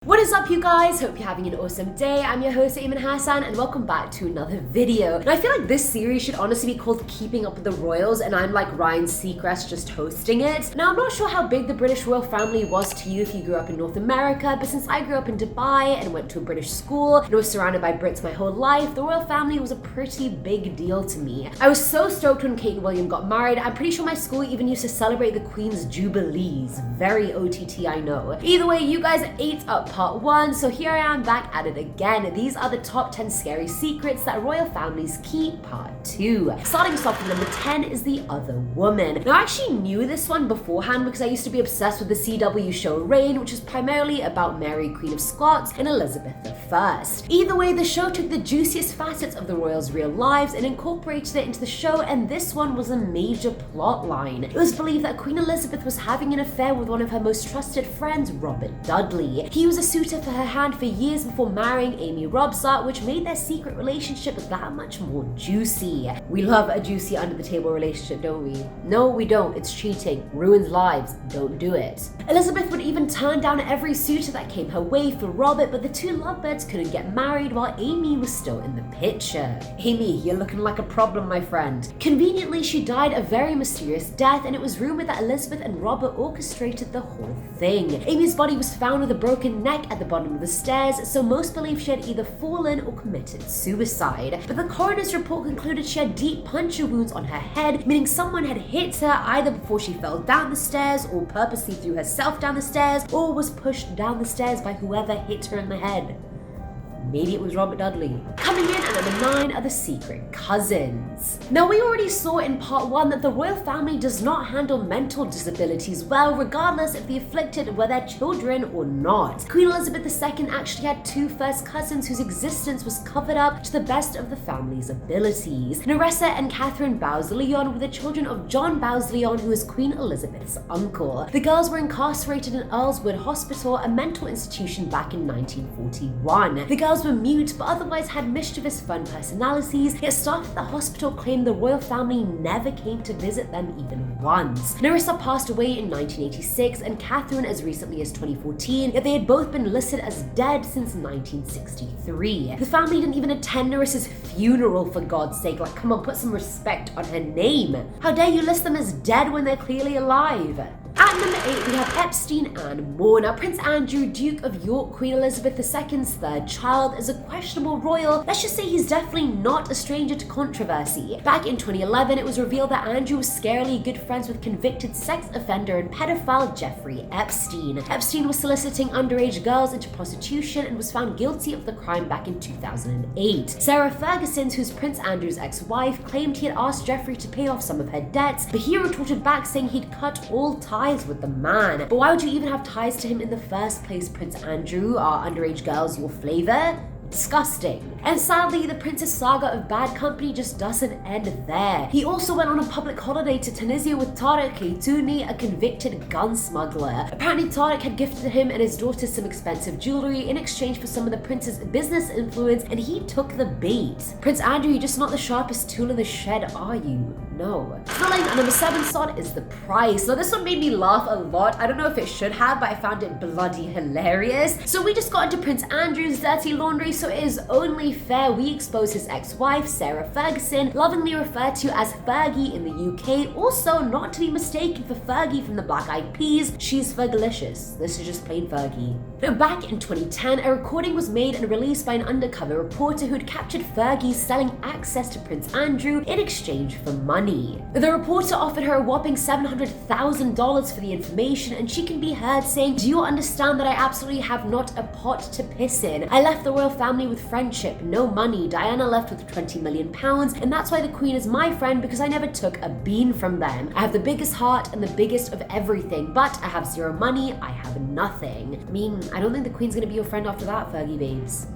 What is up, you guys? Hope you're having an awesome day. I'm your host Ayman Hasan and welcome back to another video. And I feel like this series should honestly be called Keeping Up with the Royals and I'm like Ryan Seacrest just hosting it. Now I'm not sure how big the British royal family was to you if you grew up in North America, but since I grew up in Dubai and went to a British school and was surrounded by Brits my whole life, the royal family was a pretty big deal to me. I was so stoked when Kate and William got married. I'm pretty sure my school even used to celebrate the Queen's Jubilees. Very OTT, I know. Either way, you guys ate up part 1, so here I am back at it again. These are the top 10 scary secrets that royal families keep, part 2. Starting us off with number 10 is the other woman. Now I actually knew this one beforehand because I used to be obsessed with the CW show Reign, which is primarily about Mary, Queen of Scots, and Elizabeth I. Either way, the show took the juiciest facets of the royals' real lives and incorporated it into the show, and this one was a major plot line. It was believed that Queen Elizabeth was having an affair with one of her most trusted friends, Robert Dudley. He was a suitor for her hand for years before marrying Amy Robsart, which made their secret relationship that much more juicy. We love a juicy under the table relationship, don't we? No, we don't. It's cheating. Ruins lives. Don't do it. Elizabeth would even turn down every suitor that came her way for Robert, but the two lovebirds couldn't get married while Amy was still in the picture. Amy, you're looking like a problem, my friend. Conveniently, she died a very mysterious death, and it was rumored that Elizabeth and Robert orchestrated the whole thing. Amy's body was found with a broken neck at the bottom of the stairs, so most believe she had either fallen or committed suicide. But the coroner's report concluded she had deep puncture wounds on her head, meaning someone had hit her either before she fell down the stairs or purposely threw herself down the stairs or was pushed down the stairs by whoever hit her in the head. Maybe it was Robert Dudley. Coming in at number 9 are the secret cousins. Now we already saw in part 1 that the royal family does not handle mental disabilities well, regardless if the afflicted were their children or not. Queen Elizabeth II actually had 2 first cousins whose existence was covered up to the best of the family's abilities. Nerissa and Catherine Bowes-Lyon were the children of John Bowes-Lyon, who was Queen Elizabeth's uncle. The girls were incarcerated in Earlswood Hospital, a mental institution, back in 1941. The girls were mute but otherwise had mischievous fun personalities, yet staff at the hospital claimed the royal family never came to visit them even once. Nerissa passed away in 1986 and Catherine as recently as 2014, yet they had both been listed as dead since 1963. The family didn't even attend Nerissa's funeral, for God's sake. Like, come on, put some respect on her name. How dare you list them as dead when they're clearly alive? At number 8, we have Epstein and more. Now, Prince Andrew, Duke of York, Queen Elizabeth II's third child, is a questionable royal. Let's just say he's definitely not a stranger to controversy. Back in 2011, it was revealed that Andrew was scarily good friends with convicted sex offender and pedophile Jeffrey Epstein. Epstein was soliciting underage girls into prostitution and was found guilty of the crime back in 2008. Sarah Ferguson, who's Prince Andrew's ex-wife, claimed he had asked Jeffrey to pay off some of her debts, but he retorted back saying he'd cut all ties with the man. But why would you even have ties to him in the first place, Prince Andrew? Are underage girls your flavor? Disgusting. And sadly, the Prince's saga of bad company just doesn't end there. He also went on a public holiday to Tunisia with Tariq Khaytouni, a convicted gun smuggler. Apparently, Tariq had gifted him and his daughter some expensive jewelry in exchange for some of the Prince's business influence, and he took the bait. Prince Andrew, you're just not the sharpest tool in the shed, are you? No. Filling at number 7 slot is the price. So this one made me laugh a lot. I don't know if it should have, but I found it bloody hilarious. So we just got into Prince Andrew's dirty laundry, so it is only fair we expose his ex-wife, Sarah Ferguson, lovingly referred to as Fergie in the UK, also not to be mistaken for Fergie from the Black Eyed Peas. She's Fergalicious. This is just plain Fergie. Now, back in 2010, a recording was made and released by an undercover reporter who had captured Fergie selling access to Prince Andrew in exchange for money. The reporter offered her a whopping $700,000 for the information, and she can be heard saying, "Do you understand that I absolutely have not a pot to piss in? I left the royal family with friendship, no money. Diana left with £20 million, and that's why the Queen is my friend, because I never took a bean from them. I have the biggest heart and the biggest of everything, but I have zero money, I have nothing." I mean, I don't think the Queen's gonna be your friend after that, Fergie babes.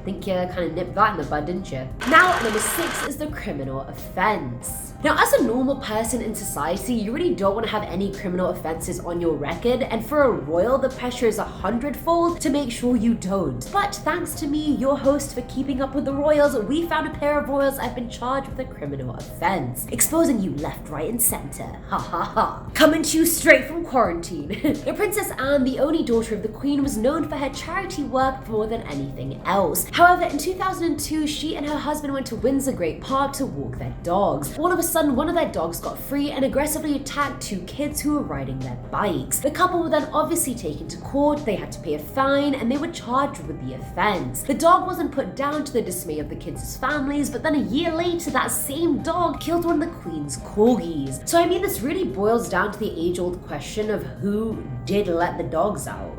Think you kind of nipped that in the bud, didn't you? Now, at number 6 is the criminal offense. Now, as a normal person in society, you really don't want to have any criminal offenses on your record, and for a royal, the pressure is 100-fold to make sure you don't. But thanks to me, your host for Keeping Up with the Royals, we found a pair of royals that have been charged with a criminal offense, exposing you left, right, and center. Ha ha ha. Coming to you straight from quarantine. The Princess Anne, the only daughter of the Queen, was known for her charity work more than anything else. However, in 2002, she and her husband went to Windsor Great Park to walk their dogs. All of a sudden, one of their dogs got free and aggressively attacked 2 kids who were riding their bikes. The couple were then obviously taken to court, they had to pay a fine, and they were charged with the offense. The dog wasn't put down, to the dismay of the kids' families, but then a year later, that same dog killed one of the Queen's corgis. So I mean, this really boils down to the age-old question of who did let the dogs out.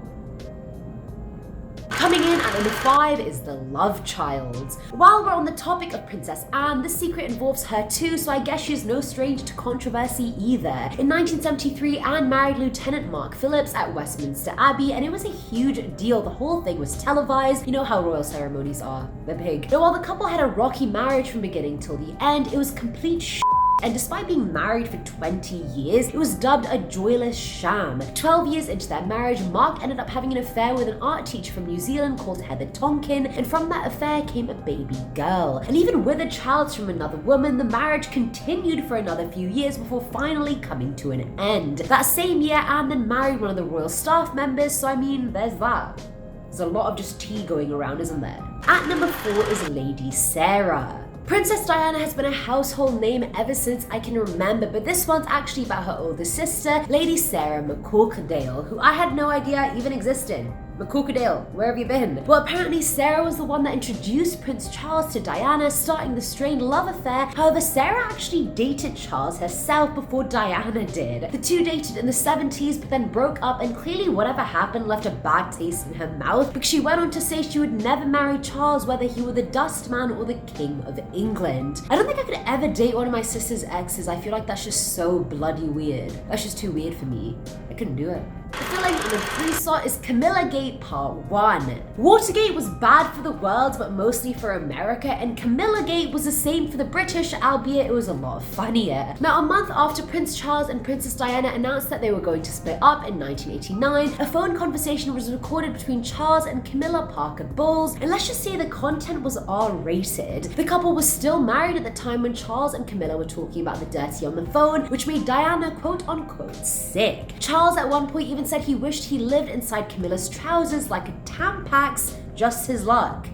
Coming in at number 5 is the love child. While we're on the topic of Princess Anne, this secret involves her too, so I guess she's no stranger to controversy either. In 1973, Anne married Lieutenant Mark Phillips at Westminster Abbey, and it was a huge deal. The whole thing was televised. You know how royal ceremonies are. They're big. Now, while the couple had a rocky marriage from beginning till the end, it was complete and despite being married for 20 years, it was dubbed a joyless sham. 12 years into their marriage, Mark ended up having an affair with an art teacher from New Zealand called Heather Tonkin, and from that affair came a baby girl. And even with a child from another woman, the marriage continued for another few years before finally coming to an end. That same year, Anne then married one of the royal staff members, so I mean, there's that. There's a lot of just tea going around, isn't there? At number 4 is Lady Sarah. Princess Diana has been a household name ever since I can remember, but this one's actually about her older sister, Lady Sarah McCorquodale, who I had no idea even existed. McCorquodale, where have you been? Well, apparently Sarah was the one that introduced Prince Charles to Diana, starting the strained love affair. However, Sarah actually dated Charles herself before Diana did. The two dated in the 70s, but then broke up, and clearly whatever happened left a bad taste in her mouth, because she went on to say she would never marry Charles, whether he were the dustman or the King of England. I don't think I could ever date one of my sister's exes. I feel like that's just so bloody weird. That's just too weird for me. I couldn't do it. Filling in the 3 slot is CAMILLAGATE Part 1. Watergate was bad for the world, but mostly for America, and CAMILLAGATE was the same for the British, albeit it was a lot funnier. Now, a month after Prince Charles and Princess Diana announced that they were going to split up in 1989, a phone conversation was recorded between Charles and Camilla Parker Bowles, and let's just say the content was R-rated. The couple was still married at the time when Charles and Camilla were talking about the dirty on the phone, which made Diana quote-unquote sick. Charles at one point even said he wished he lived inside Camilla's trousers like a Tampax, just his luck.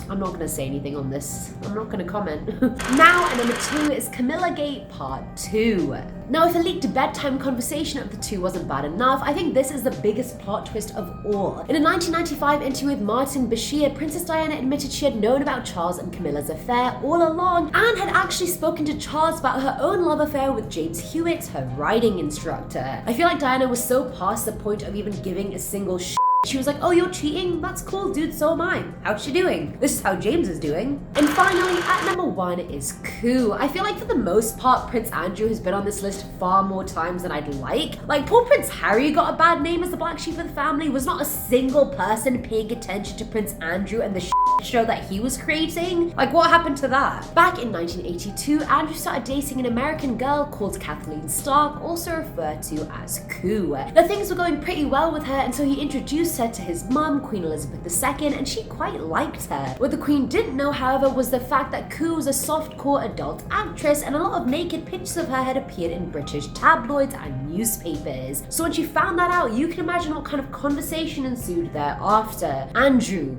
I'm not gonna say anything on this. I'm not gonna comment. Now, at number 2 is CAMILLAGATE Part 2. Now, if a leaked bedtime conversation of the two wasn't bad enough, I think this is the biggest plot twist of all. In a 1995 interview with Martin Bashir, Princess Diana admitted she had known about Charles and Camilla's affair all along, and had actually spoken to Charles about her own love affair with James Hewitt, her riding instructor. I feel like Diana was so past the point of even giving a single shit. She was like, oh, you're cheating? That's cool, dude, so am I. How's she doing? This is how James is doing. And finally, at number 1 is coup. I feel like for the most part, Prince Andrew has been on this list far more times than I'd like. Like, poor Prince Harry got a bad name as the black sheep of the family. Was not a single person paying attention to Prince Andrew and the show that he was creating. Like, what happened to that? Back in 1982, Andrew started dating an American girl called Kathleen Stark, also referred to as Coup. Now, things were going pretty well with her until he introduced her to his mum, Queen Elizabeth II, and she quite liked her. What the Queen didn't know, however, was the fact that Coup was a soft-core adult actress, and a lot of naked pictures of her had appeared in British tabloids and newspapers. So when she found that out, you can imagine what kind of conversation ensued thereafter. Andrew.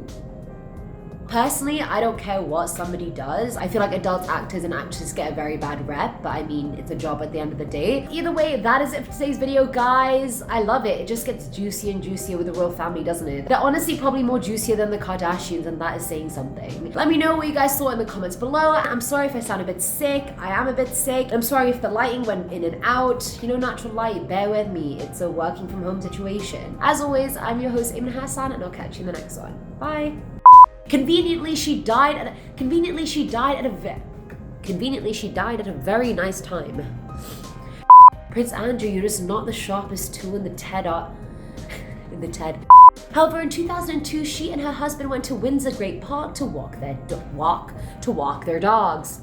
Personally, I don't care what somebody does. I feel like adult actors and actresses get a very bad rep, but I mean, it's a job at the end of the day. Either way, that is it for today's video, guys. I love it. It just gets juicier and juicier with the royal family, doesn't it? They're honestly probably more juicier than the Kardashians, and that is saying something. Let me know what you guys thought in the comments below. I'm sorry if I sound a bit sick. I am a bit sick. I'm sorry if the lighting went in and out. You know, natural light, bear with me. It's a working from home situation. As always, I'm your host, Ayman Hasan, and I'll catch you in the next one. Bye. Conveniently, she died at a very nice time. Prince Andrew, you're just not the sharpest tool in the TED. However, in 2002, she and her husband went to Windsor Great Park to walk their dogs.